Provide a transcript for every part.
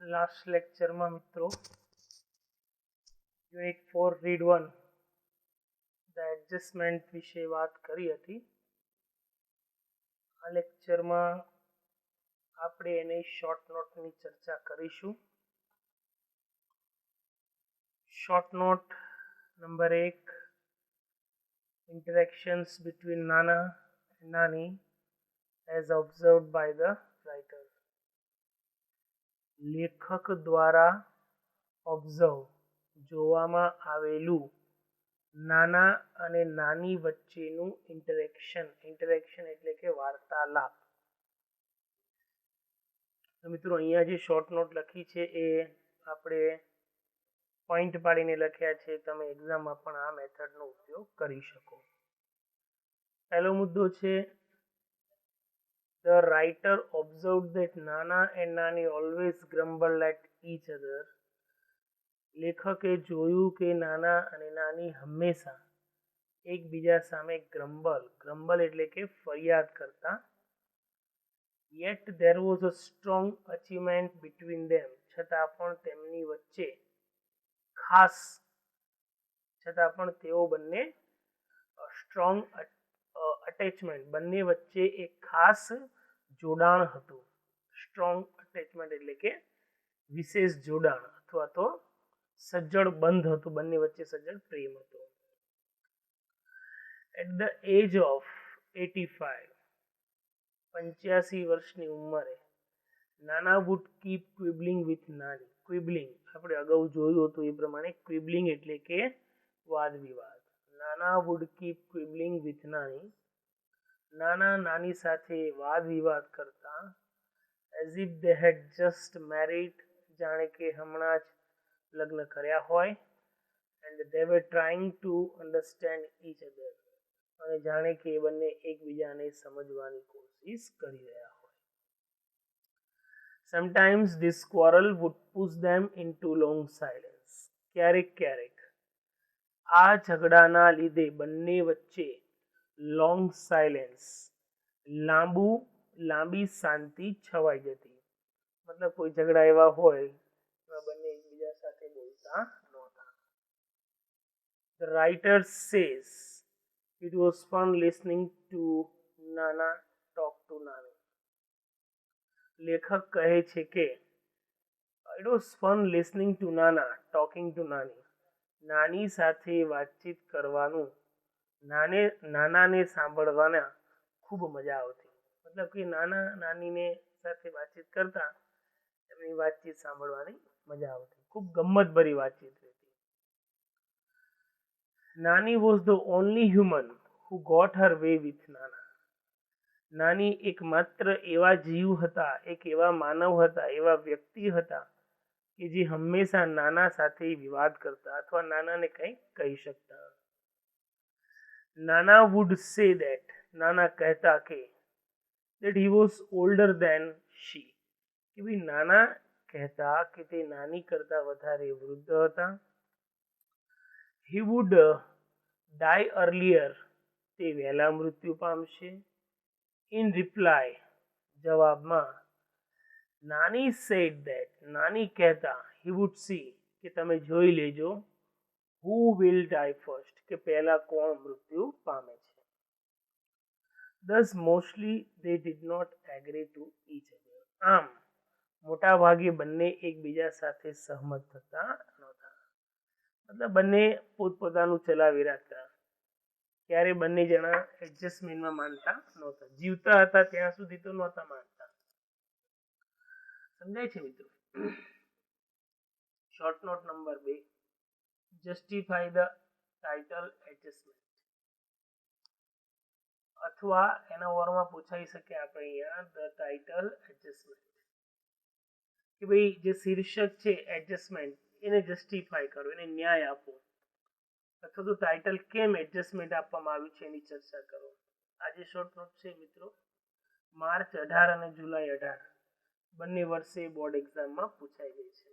Last લેક્ચરમાં મિત્રો unit 4 read 1 the adjustment વિશે વાત કરી હતી. આ લેક્ચરમાં આપણે એની શોર્ટ નોટની ચર્ચા કરીશું. Short note number 1, interactions between Nana and Nani as observed by the writer. લેખક દ્વારા ઓબ્ઝર્વ જોવામાં આવેલું નાના અને નાની વચ્ચેનું ઇન્ટરેક્શન એટલે કે વાર્તાલાપ. તો મિત્રો અહીંયા જે શોર્ટ નોટ લખી છે એ આપણે પોઈન્ટ પાડીને લખ્યા છે. તમે એક્ઝામમાં પણ આ મેથડનો ઉપયોગ કરી શકો. પહેલો મુદ્દો છે, the writer observed that Nana and Nani always grumbled at each other. લેખકે જોયું કે નાના અને નાની હંમેશા એકબીજા સામે ગ્રમ્બલ એટલે કે ફરિયાદ કરતા. yet there was a strong achievement between them. છતાં પણ તેમની વચ્ચે તેઓ બંને સ્ટ્રોંગ અટેચમેન્ટ, બંને વચ્ચે એક ખાસ જોડાણ હતું. સ્ટ્રોંગ અટેચમેન્ટ એટલે કે વિશેષ જોડાણ અથવા તો સજ્જડ બંધ હતું, બંને વચ્ચે સજ્જડ પ્રેમ હતો. એટ ધ એજ ઓફ 85 વર્ષની ઉંમરે નાના વુડ કીપ ક્વિબલિંગ વિથ નાની. ક્વિબલિંગ આપણે અગાઉ જોયું હતું એ પ્રમાણે ક્વિબલિંગ એટલે કે વાદ વિવાદ. નાના વુડ કીપ ક્વિબલિંગ વિથ નાની, નાના નાની સાથે વાદ વિવાદ કરતા. as if they had just married, જાણે કે હમણાં જ લગ્ન કર્યા હોય. and they were trying to understand each other, અને જાણે કે એ બંને એકબીજાને સમજવાની કોશિશ કરી રહ્યા હોય. sometimes this quarrel would push them into long silence. ક્યારેક આ ઝઘડાના લીધે બંને વચ્ચે લોંગ સાયલેન્સ, લાંબી શાંતિ છવાઈ જતી. મતલબ કોઈ ઝઘડા એવા હોય એમાં બંને એકબીજા સાથે બોલતા નહોતા. The writer says it was fun listening to Nana talk to Nani. લેખક કહે છે કે it was fun listening to Nana talking to Nani. નાની સાથે વાતચીત કરવાનું, નાનાને સાંભળવાના ખૂબ મજા આવતી. મતલબ કે નાના નાનીને સાથે વાતચીત કરતા, એમની વાતચીત સાંભળવાની મજા આવતી, ખૂબ ગમ્મતભરી વાતચીત રહેતી. નાની was the only human who got her way with નાના. નાની એકમાત્ર એવા જીવ હતા, એક એવા માનવ હતા, એવા વ્યક્તિ હતા કે જે હંમેશા નાના સાથે વિવાદ કરતા અથવા નાનાને કંઈક કહી શકતા. નાના વુડ સે દેટ, નાના કહેતા કે that he was older than she, કે ભાઈ નાના કહેતા કે તે નાની કરતા વધારે વૃદ્ધ હતા. he would die earlier, તે વહેલા મૃત્યુ પામશે. in reply, જવાબમાં નાની said that, નાની કહેતા he would see, કે તમે જોઈ લેજો who will die first, કે પહેલા કોણ મૃત્યુ પામે છે. thus mostly they did not agree to each other. આમ મોટા ભાગે બંને એકબીજા સાથે સહમત થતા નહોતા. મતલબ બંને પોતપોતાનું ચલાવી રાખતા, ક્યારે બંને જણા એડજસ્ટમેન્ટમાં માનતા નહોતા. જીવતા હતા ત્યાં સુધી તો નહોતા માનતા. સમજાય છે મિત્રો? Short note number 2, justify the title adjustment. અથવા એના ઓરમાં પૂછાઈ શકે આપણે અહીંયા ધ ટાઇટલ એડજસ્ટમેન્ટ, કે ભાઈ જે શીર્ષક છે એડજસ્ટમેન્ટ એને જસ્ટિફાઈ કરો, એને ન્યાય આપો, અથવા તો ટાઇટલ કેમ એડજસ્ટમેન્ટ આપવામાં આવ્યું છે એની ચર્ચા કરો. આ જે શોર્ટ નોટ છે મિત્રો, માર્ચ 18 અને જુલાઈ 18 બંને વર્ષે બોર્ડ એક્ઝામમાં પૂછાઈ ગઈ છે.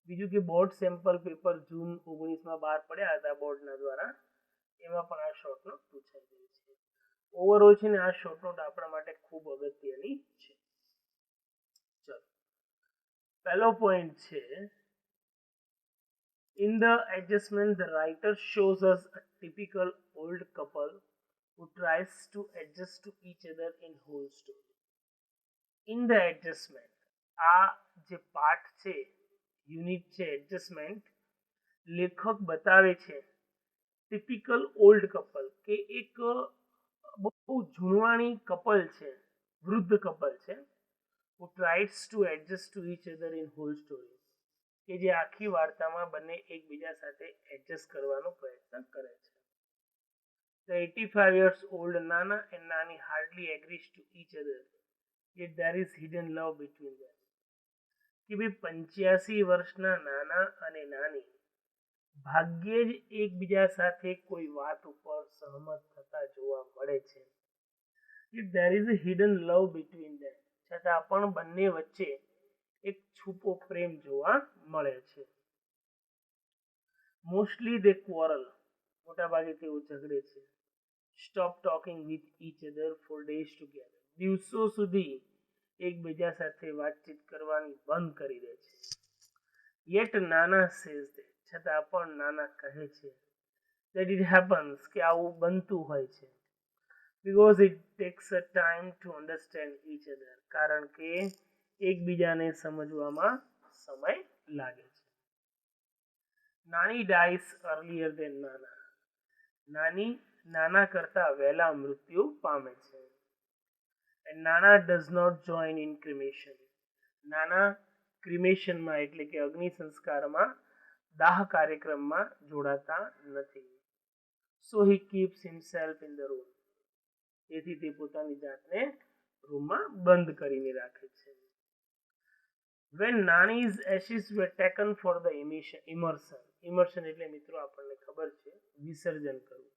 બીજું કે બોર્ડ સેમ્પલ પેપર જૂન 19માં બહાર પડ્યા હતા બોર્ડના દ્વારા, એમાં પણ આ શોર્ટ નોટ પૂછાઈ ગઈ છે. ઓવરઓલ છે ને આ શોર્ટ નોટ આપણા માટે ખૂબ અગત્યની છે. ચલો પહેલો પોઈન્ટ છે, in the adjustment the writer shows us a typical old couple who tries to adjust to each other in whole story. In the adjustment, આ જે પાઠ છે, યુનિટ છે એડજસ્ટમેન્ટ, લેખક બતાવે છે ટિપિકલ ઓલ્ડ કપલ કે એક બહુ જૂનવાણી કપલ છે, વૃદ્ધ કપલ છે, who tries to adjust to each other in whole story, કે જે આખી વાર્તામાં બંને એકબીજા સાથે એડજસ્ટ કરવાનો પ્રયત્ન કરે છે. The 85 years old Nana and Nani hardly agrees to each other, yet there is hidden love between them. કે ભાઈ 85 વર્ષના નાના અને નાની ભાગ્યે જ એકબીજા સાથે કોઈ વાત ઉપર સહમત થતા જોવા મળે છે. Yet there is a hidden love between them, છતાં પણ બંને વચ્ચે એક છુપો પ્રેમ જોવા મળે છે. મોસ્ટલી દે ક્વોરલ, મોટા ભાગે તેઓ ઝઘડે છે. Stop talking with each other for days together, દિવસો સુધી એકબીજા સાથે વાતચીત કરવાની બંધ કરી દે છે. યેટ નાના સેઝ ધેટ, છતાં પણ નાના કહે છે that it happens, કે આવું બનતું હોય છે. because it takes a time to understand each other, કારણ કે એકબીજાને સમજવામાં સમય લાગે છે. નાની dies earlier than નાના, નાની નાના કરતા વહેલા મૃત્યુ પામે છે. and નાના does not join in cremation, નાના ક્રિમેશનમાં એટલે કે અગ્નિ સંસ્કારમાં દાહ કાર્યક્રમમાં જોડાતા નથી. so he keeps himself in the room, તેથી તે પોતાની જાતને રૂમમાં બંધ કરીને રાખે છે. when Nani's ashes were taken for the immersion એટલે મિત્રો આપણને ખબર છે વિસર્જન કરવું,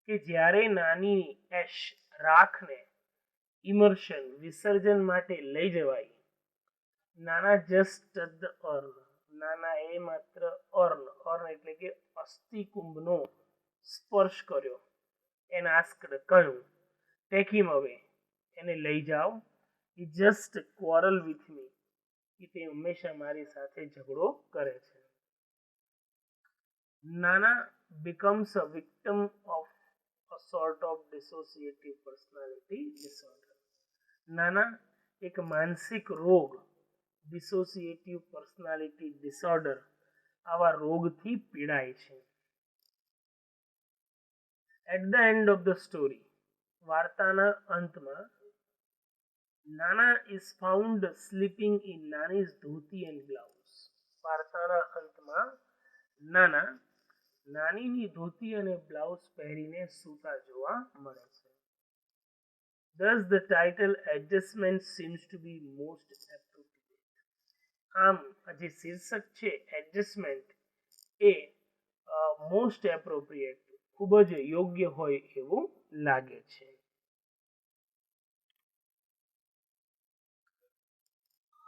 કે જ્યારે નાની એશ રાખને ઇમર્શન વિસર્જન માટે લઈ જવાય, નાના જસ્ટ ધ અર્ન, નાના એ માત્ર અર્ન એટલે કે અસ્થિ કુંભનો સ્પર્શ કર્યો, એને આસ્કડ કહ્યું, ટેક હિમ અવે, એને લઈ જાઓ, he just quarrel with me, કે તે હંમેશા મારી સાથે ઝઘડો કરે છે. નાના becomes a victim of a sort of dissociative personality disorder, નાના એક માનસિક રોગ ડિસોસિએટિવ પર્સનાલિટી ડિસઓર્ડર આવા રોગથી પીડાય છે. At the end of the story, વાર્તાના અંતમાં, Nana is found sleeping in Nani's dhoti and blouse, વાર્તાના અંતમાં નાના નાનીની ધોતી અને બ્લાઉઝ પહેરીને સૂતા જોવા મળે છે. Thus the title adjustment seems to be most appropriate. આમ જે શીર્ષક છે એડજસ્ટમેન્ટ એ મોસ્ટ એપ્રોપ્રિએટ, ખૂબ જ યોગ્ય હોય એવું લાગે છે.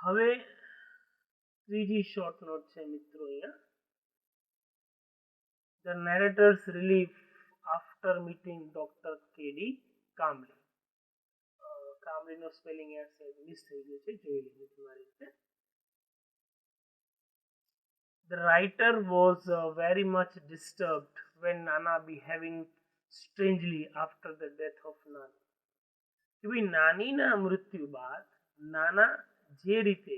હવે ત્રીજી શોર્ટ નોટ છે મિત્રો અહીંયા. The narrator's relief after meeting Dr. K.D. Kamli. કામલીનો સ્પેલિંગ મિસ થઈ ગયો છે, જોઈ લીધું તમારી રીતે. The writer was very much disturbed when Nana behaving strangely after the death of Nani. કે ભાઈ નાનીના મૃત્યુ બાદ નાના જે રીતે,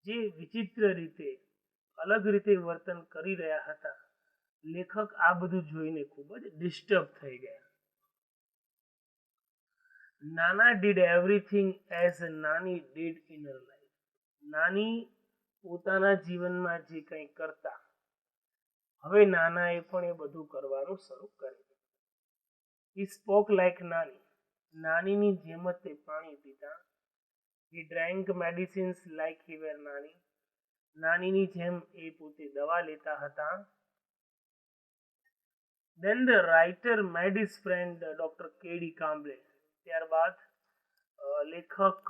જે વિચિત્ર રીતે, અલગ રીતે વર્તન કરી રહ્યા હતા, લેખક આ બધું જોઈને ખૂબ જ ડિસ્ટર્બ થઈ ગયા. નાના did everything as Nani did in her life. નાની પોતાના જીવનમાં જે કંઈ કરતા, હવે નાનાએ પણ એ બધું કરવાનું શરૂ કર્યું. He spoke like Nani, નાનીની જેમ જ તે પાણી પીતા. He drank medicines like he were Nani, નાનીની જેમ એ પોતે દવા લેતા હતા. Then the writer made his friend Dr. K.D. કામ્બલે, ત્યારબાદ લેખક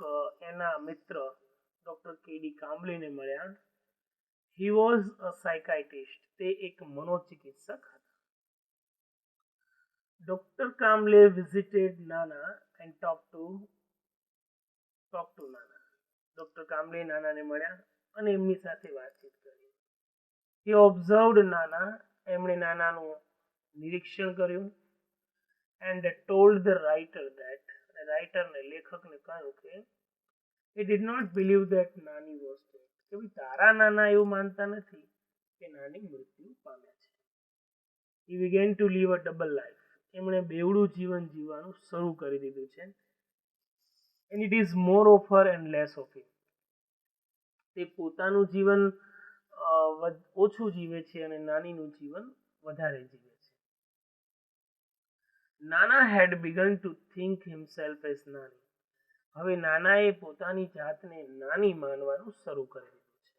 એના મિત્ર ડોક્ટર કેડી કામ્બલેને મળ્યા. He was a psychiatrist, તે એક મનોચિકિત્સક હતા. Dr. Kamble visited Nana and talked to Nana. Doctor Kamle નાનાને મળ્યા અને એમની સાથે વાતચીત કરી. હી ઓબ્ઝર્વડ નાના, એમણે નાનાનું નિરીક્ષણ કર્યું. And told the writer that, રાઇટરને લેખકને કહ્યું કે he did not believe that નાની was dead, કે ભાઈ તારા નાના એવું માનતા નથી કે નાની મૃત્યુ પામ્યા છે. he began to live a double life, એમણે બેવડું જીવન જીવવાનું શરૂ કરી દીધું છે. and it is more of her and less of him, તે પોતાનું જીવન ઓછું જીવે છે અને નાનીનું જીવન વધારે જીવે છે. નાના had begun to think himself as નાની, હવે નાનાએ પોતાની જાતને નાની માનવાનું શરૂ કરી દીધું છે.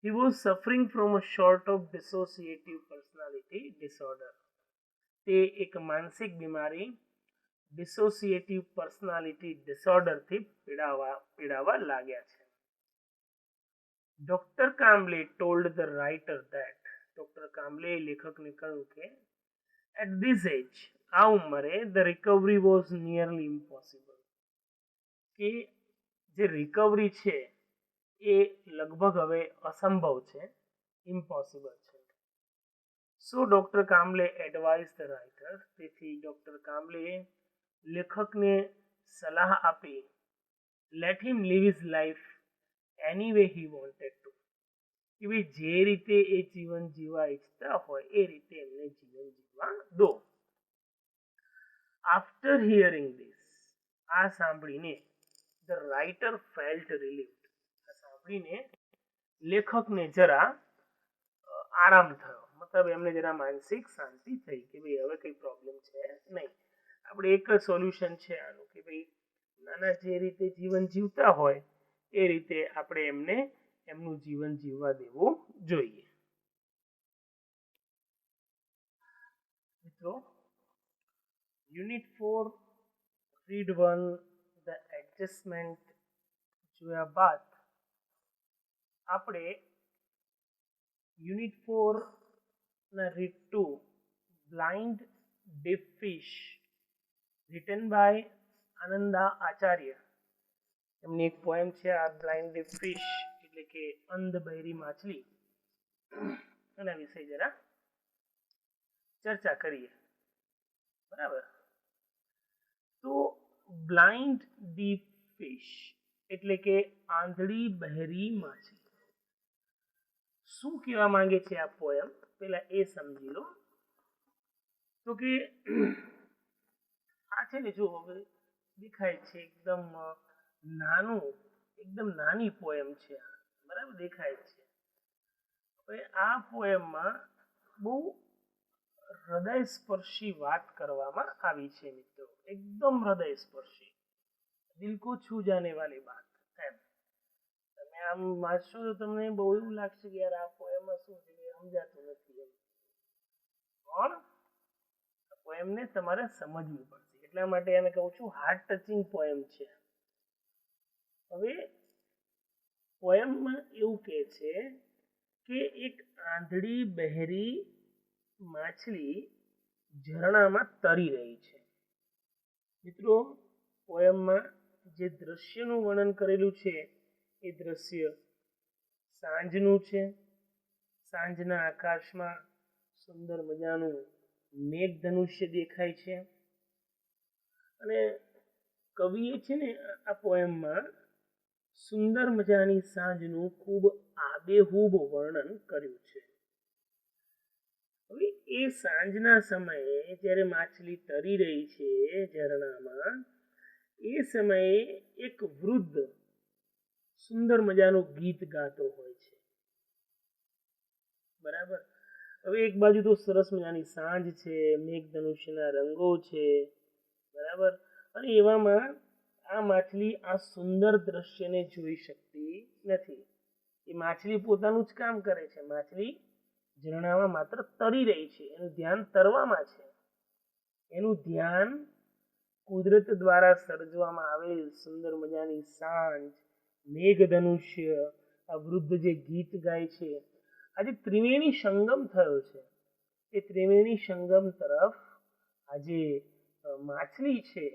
He was suffering from a sort of dissociative personality disorder, તે એક માનસિક બીમારી ડિસોસિએટિવ પર્સનાલિટી ડિસઓર્ડરથી પીડાવા લાગ્યા છે. Doctor Kamle told the writer that, doctor Kamle લેખકને કહ્યું કે એટ ધીસ એજ, આ ઉંમરે the recovery was nearly impossible, કે જે રિકવરી છે એ લગભગ હવે અસંભવ છે, ઇમ્પોસિબલ છે. So doctor Kamle advise the writer, તેથી ડોક્ટર કામલેએ લેખકને સલાહ આપી let him live his life any way he wanted to, કે ભાઈ જે રીતે એ જીવન જીવવા ઈચ્છતા હોય એ રીતે એમને જીવન જીવવા દો. આફ્ટર હિયરિંગ ધીસ, આ સાંભળીને ધ રાઇટર ફેલ્ટ રિલીવ્ડ, આ સાંભળીને લેખકને જરા આરામ થયો, મતલબ એમને જરા માનસિક શાંતિ થઈ કે ભાઈ હવે કઈ પ્રોબ્લેમ છે નહીં. આપણે એક જ સોલ્યુશન છે આનું કે ભાઈ નાના જે રીતે જીવન જીવતા હોય એ રીતે આપણે એમને એમનું જીવન જીવવા દેવું જોઈએ. મિત્રો, યુનિટ 4 રીડ 1 ધ એડજસ્ટમેન્ટ જોયા બાદ આપણે યુનિટ 4 ના read 2 blind deep fish written by Ananda Acharya, એમની એક પોએમ છે આ બ્લાઇન્ડ ડીપ ફિશ એટલે કે અંધ બહેરી માછલી, એના વિશે જરા ચર્ચા કરીએ. બરાબર, તો બ્લાઇન્ડ ડીપ ફિશ એટલે કે આંધળી બહેરી માછલી, શું કહેવા માંગે છે આ પોએમ પેલા એ સમજી લો. તો કે આ છે ને જો હવે દેખાય છે એકદમ નાનું, એકદમ નાની પોએમ છે, બરાબર દેખાય છે. હવે આ પોએમમાં બહુ હૃદયસ્પર્શી વાત કરવામાં આવી છે મિત્રો, એકદમ હૃદયસ્પર્શી, દિલ કો છૂ જાને વાલી બાત. એમ તમે આમ વાંચશો તો તમને બહુ એવું લાગશે કે યાર આ પોએમમાં શું છે સમજાતું નથી એમ, પણ પોએમને તમારે સમજવી પડશે, એટલા માટે એને કહું છું હાર્ટ ટચિંગ પોએમ છે. હવે પોએમમાં એવું કહે છે કે એક આંધળી બહેરી માછલી ઝરણામાં તરી રહી છે. મિત્રો, પોએમમાં જે દ્રશ્યનું વર્ણન કરેલું છે એ દ્રશ્ય સાંજનું છે. સાંજના આકાશમાં સુંદર મજાનું મેઘધનુષ્ય દેખાય છે અને કવિએ છે ને આ પોએમમાં સુંદર મજાની સાંજનું ખૂબ આબેહૂબ વર્ણન કર્યું છે. હવે એ સાંજના સમયે જ્યારે માછલી તરી રહી છે ઝરણામાં, એ સમયે એક વૃદ્ધ સુંદર મજાનું ગીત ગાતો હોય છે. બરાબર, હવે એક બાજુ તો સરસ મજાની સાંજ છે, મેઘધનુષ્યના રંગો છે, બરાબર, અને એવામાં આ માછલી આ સુંદર દ્રશ્યને જોઈ શકતી નથી. એ માછલી પોતાનું જ કામ કરે છે, માછલી ઝરણામાં માત્ર તરી રહી છે, એનું ધ્યાન તરવામાં છે, એનું ધ્યાન કુદરત દ્વારા સર્જવામાં આવેલ સુંદર મજાની સાંજ, મેઘધનુષ્ય, આ વૃદ્ધ જે ગીત ગાય છે, આજે ત્રિવેણી સંગમ થયો છે. એ ત્રિવેણી સંગમ તરફ આજે માછલી છે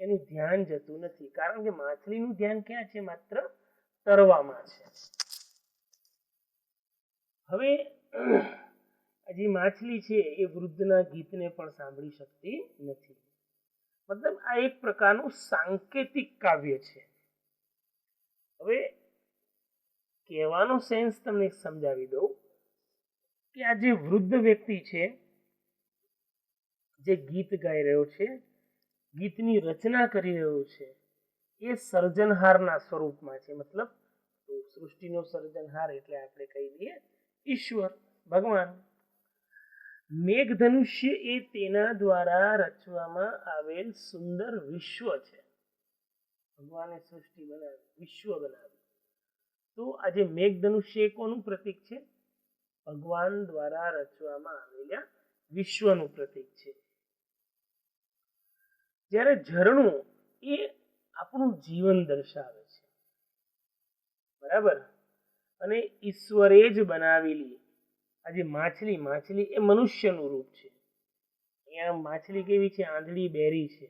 એનું ધ્યાન જતું નથી, કારણ કે માછલીનું ધ્યાન ક્યાં છે? માત્ર તરવામાં છે. હવે આ જે માછલી છે એ વૃદ્ધના ગીતને પણ સાંભળી શકતી નથી. મતલબ આ એક પ્રકારનું સાંકેતિક કાવ્ય છે. હવે કહેવાનો સેન્સ તમને સમજાવી દઉં કે આ જે વૃદ્ધ વ્યક્તિ છે જે ગીત ગાઈ રહ્યો છે, ગીતની રચના કરી રહ્યો છે, એ સર્જનહારના સ્વરૂપમાં છે. મતલબ સૃષ્ટિનો સર્જનહાર એટલે આપણે કહી દઈએ ઈશ્વર, ભગવાન. મેઘધનુષ્ય એ તેના દ્વારા રચવામાં આવેલ સુંદર વિશ્વ છે. ભગવાને સૃષ્ટિ બનાવી, વિશ્વ બનાવી. તો આજે મેઘધનુષ્ય એ કોનું પ્રતીક છે? ભગવાન દ્વારા રચવામાં આવેલા વિશ્વનું પ્રતીક છે. જ્યારે ઝરણું એ આપણું જીવન દર્શાવે છે, બરાબર. અને ઈશ્વરે જ બનાવેલી આજે માછલી એ મનુષ્યનું રૂપ છે. અહીંયા માછલી કેવી છે? આંધળી બેરી છે,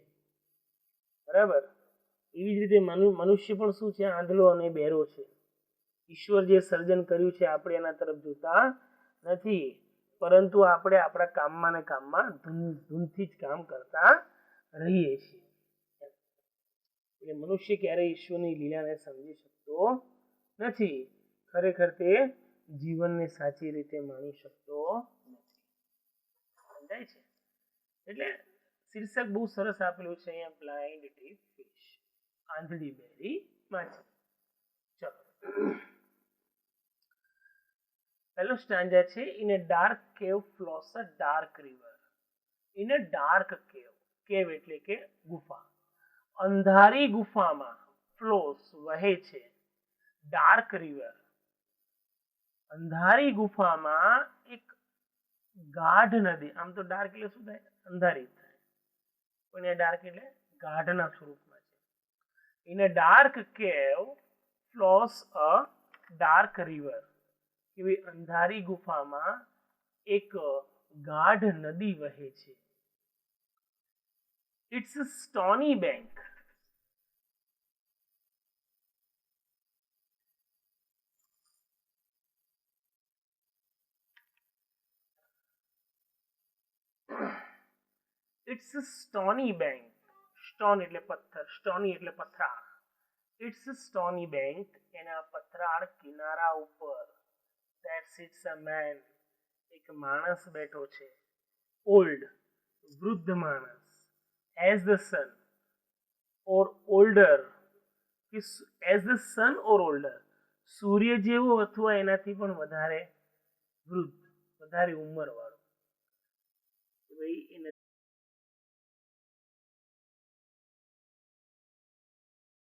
બરાબર. એવી જ રીતે મનુષ્ય પણ શું છે? આંધળો અને બેરો છે. ઈશ્વર જે સર્જન કર્યું છે આપણે એના તરફ જોતા નથી, પરંતુ આપણે આપણા કામમાં ને કામમાં ધૂનથી જ કામ કરતા રહીએ છીએ. એટલે મનુષ્ય ક્યારેય ઈશ્વરની લીલાને સમજી શકતો નથી. ખરેખર તે જીવનને સાચી રીતે માણી શકતો નથી. સમજાય છે? એટલે શીર્ષક બહુ સરસ આપેલું છે અહીંયા, બ્લાઇન્ડ ડીપ ફિશ, આંધળી બેરી માછલી. ચલો, પહેલો સ્ટાન્જા છે, in a dark cave flows a dark river. In a dark cave, cave એટલે કે ગુફા, અંધારી ગુફામાં ફ્લોસ વહે છે, ડાર્ક રિવર, અંધારી ગુફામાં એક ગાઢ નદી. આમ તો ડાર્ક એટલે શું થાય? અંધારી થાય, પણ એ ડાર્ક એટલે ગાઢના સ્વરૂપમાં છે. In a dark cave flows a dark river, એવી અંધારી ગુફામાં એક ગાઢ નદી વહે છે. It's a stony bank. It's a stony bank. Stone એટલે પથ્થર, સ્ટોની એટલે પથરાળ. ઇટ્સ અ સ્ટોની બેંક, એના પથરાળ કિનારા ઉપર that sits a man, એક માણસ બેઠો છે. ઓલ્ડ, વૃદ્ધ માણસ. As the sun or older, as the sun or older, સૂર્ય જેવો અથવા એનાથી પણ વધારે વૃદ્ધ, વધારે ઉંમર વાળો. ભાઈ